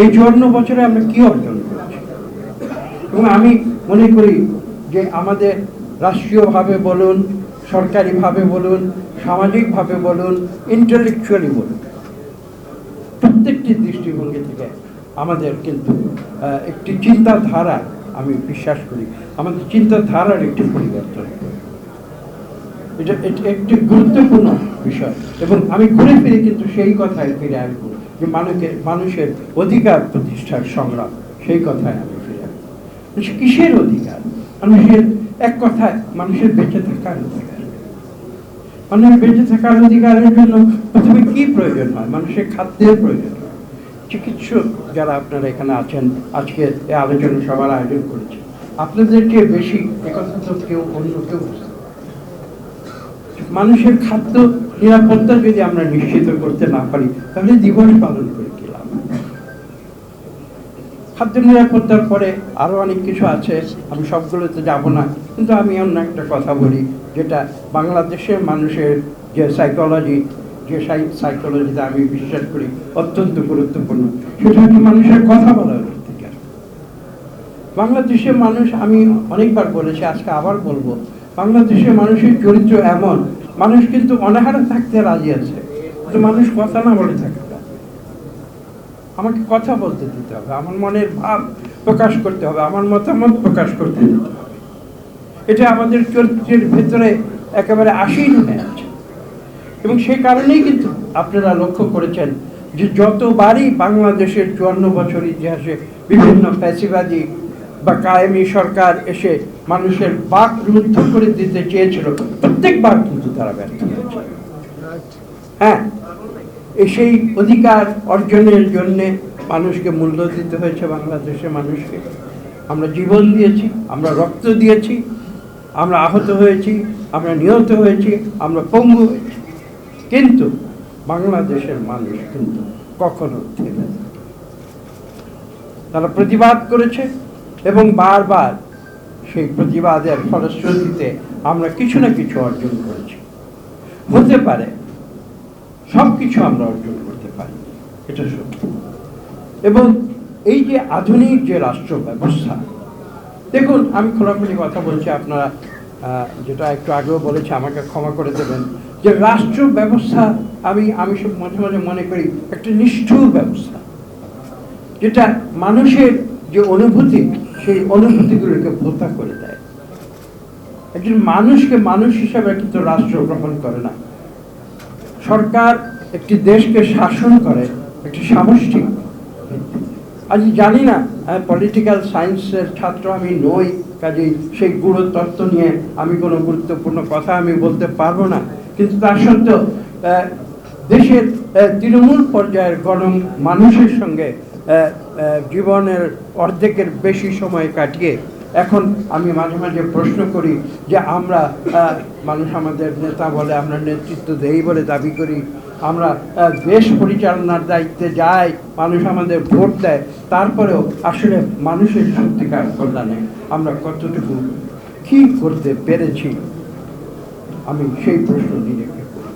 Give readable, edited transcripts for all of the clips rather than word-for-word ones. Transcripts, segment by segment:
এই 54 বছরে আমরা কি অর্জন করেছি? এবং আমি মনে করি যে আমাদের রাষ্ট্রীয়ভাবে বলুন, সরকারিভাবে বলুন, সামাজিকভাবে বলুন, ইন্টেলেকচুয়ালি বলুন, প্রত্যেকটি দৃষ্টিভঙ্গি থেকে আমাদের কিন্তু একটি চিন্তাধারা, আমি বিশ্বাস করি আমাদের চিন্তাধারার একটি পরিবর্তন, এটা একটি গুরুত্বপূর্ণ বিষয়। এবং আমি ঘুরে ফিরে কিন্তু সেই কথায় ফিরে আসবো যে মানুষের অধিকার প্রতিষ্ঠার সংগ্রাম, সেই কথায় আমি ফিরে আসবো। কিসের অধিকার? মানুষের এক কথায় মানুষের বেঁচে থাকার অধিকার। মানুষের বেঁচে থাকার অধিকারের জন্য প্রথমে কি প্রয়োজন হয়? মানুষের খাদ্যের প্রয়োজন হয়। চিকিৎসক যারা আপনারা এখানে আছেন, আজকে এই আলোচনা সভার আয়োজন করেছে, আপনাদেরকে বেশি একথা তো কেউ অন্য কেউ বুঝতে। মানুষের খাদ্য নিরাপত্তা যদি আমরা নিশ্চিত করতে না পারি, তাহলে দিবস পালন করে কি লাভ? খাদ্য নিরাপত্তার পরে আরো অনেক কিছু আছে, আমি সবগুলোতে যাব না, কিন্তু আমি অন্য একটা কথা বলি, যেটা বাংলাদেশের মানুষের যে সাইকোলজি, যে সাইকোলজিতে আমি বিশ্বাস করি অত্যন্ত গুরুত্বপূর্ণ, সেটা হচ্ছে মানুষের কথা বলার অধিকার। বাংলাদেশের মানুষ, আমি অনেকবার বলেছি, আজকে আবার বলবো, বাংলাদেশের মানুষের চরিত্র এমন, মানুষ কিন্তু অনাহারে থাকতে রাজি আছে, কিন্তু মানুষ কথা না বলে থাকে। আমাকে কথা বলতে দিতে হবে, আমার মনের ভাব প্রকাশ করতে হবে, আমার মতামত প্রকাশ করতে দিতে হবে। এটা আমাদের চরিত্রের ভেতরে একেবারে আসীন হয়ে আছে। এবং সেই কারণেই কিন্তু আপনারা লক্ষ্য করেছেন যে যতবারই বাংলাদেশের 54 বছর ইতিহাসে বিভিন্ন ফ্যাসিবাদী বা কায়েমি সরকার এসে মানুষের বাক রুদ্ধ করে দিতে চেয়েছিল, প্রত্যেকবার কিন্তু তারা ব্যর্থ হয়েছে। হ্যাঁ, সেই অধিকার অর্জনের জন্য মানুষকে মূল্য দিতে হয়েছে, বাংলাদেশের মানুষকে। আমরা জীবন দিয়েছি, আমরা রক্ত দিয়েছি, আমরা আহত হয়েছি, আমরা নিহত হয়েছি, আমরা পঙ্গু হয়েছি, কিন্তু বাংলাদেশের মানুষ কিন্তু কখনো থেমে নেই। তারা প্রতিবাদ করেছে এবং বারবার সেই প্রতিবাদের ফলশ্রুতিতে আমরা কিছু না কিছু অর্জন করেছি। হতে পারে সব কিছু আমরা অর্জন করতে পারি, এটা সত্য। এবং এই যে আধুনিক যে রাষ্ট্র ব্যবস্থা, দেখুন আমি খোলাখুলি কথা বলছি, আপনারা যেটা একটু আগেও বলেছে, আমাকে ক্ষমা করে দেবেন, যে রাষ্ট্র ব্যবস্থা আমি সব মাঝে মাঝে মনে করি একটা নিষ্ঠুর ব্যবস্থা, যেটা মানুষের যে অনুভূতি, সেই অনুভূতিগুলোকে ভোতা করে দেয়। একজন মানুষকে মানুষ হিসাবে কিন্তু রাষ্ট্র গ্রহণ করে না। সরকার একটি দেশকে শাসন করে একটি সামষ্টিক। আজ জানি না, পলিটিক্যাল সায়েন্সের ছাত্র আমি নই, কাজেই সেই গুরু তত্ত্ব নিয়ে আমি কোনো গুরুত্বপূর্ণ কথা আমি বলতে পারবো না, কিন্তু তার সত্ত্বেও দেশের তৃণমূল পর্যায়ের মানুষের সঙ্গে জীবনের অর্ধেকের বেশি সময় কাটিয়ে এখন আমি মাঝে মাঝে প্রশ্ন করি যে আমরা মানুষ আমাদের নেতা বলে, আমরা নেতৃত্ব দেই বলে দাবি করি, আমরা দেশ পরিচালনার দায়িত্বে যাই, মানুষ আমাদের ভোট দেয়, তারপরেও আসলে মানুষের সত্যিকার কল্যাণে আমরা কতটুকু কি করতে পেরেছি, আমি সেই প্রশ্ন নিজেকে করি।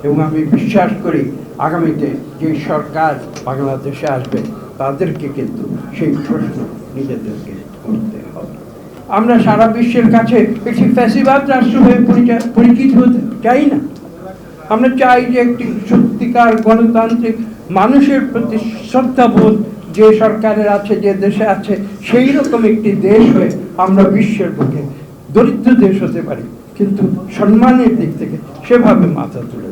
এবং আমি বিশ্বাস করি আগামীতে যে সরকার বাংলাদেশে আসবে, তাদেরকে কিন্তু সেই প্রশ্ন নিজেদেরকে করতে হবে। আমরা সারা বিশ্বের কাছে একটি ফ্যাসিবাদ রাষ্ট্র হয়ে পরিচিত হতে চাই না। আমরা চাই যে একটি সত্যিকার গণতান্ত্রিক, মানুষের প্রতি শ্রদ্ধাবোধ যে সরকারের আছে, যে দেশে আছে, সেই রকম একটি দেশ হয়ে আমরা বিশ্বের বুকে দরিদ্র দেশ হতে পারি, কিন্তু সম্মানের দিক থেকে সেভাবে মাথা তুলে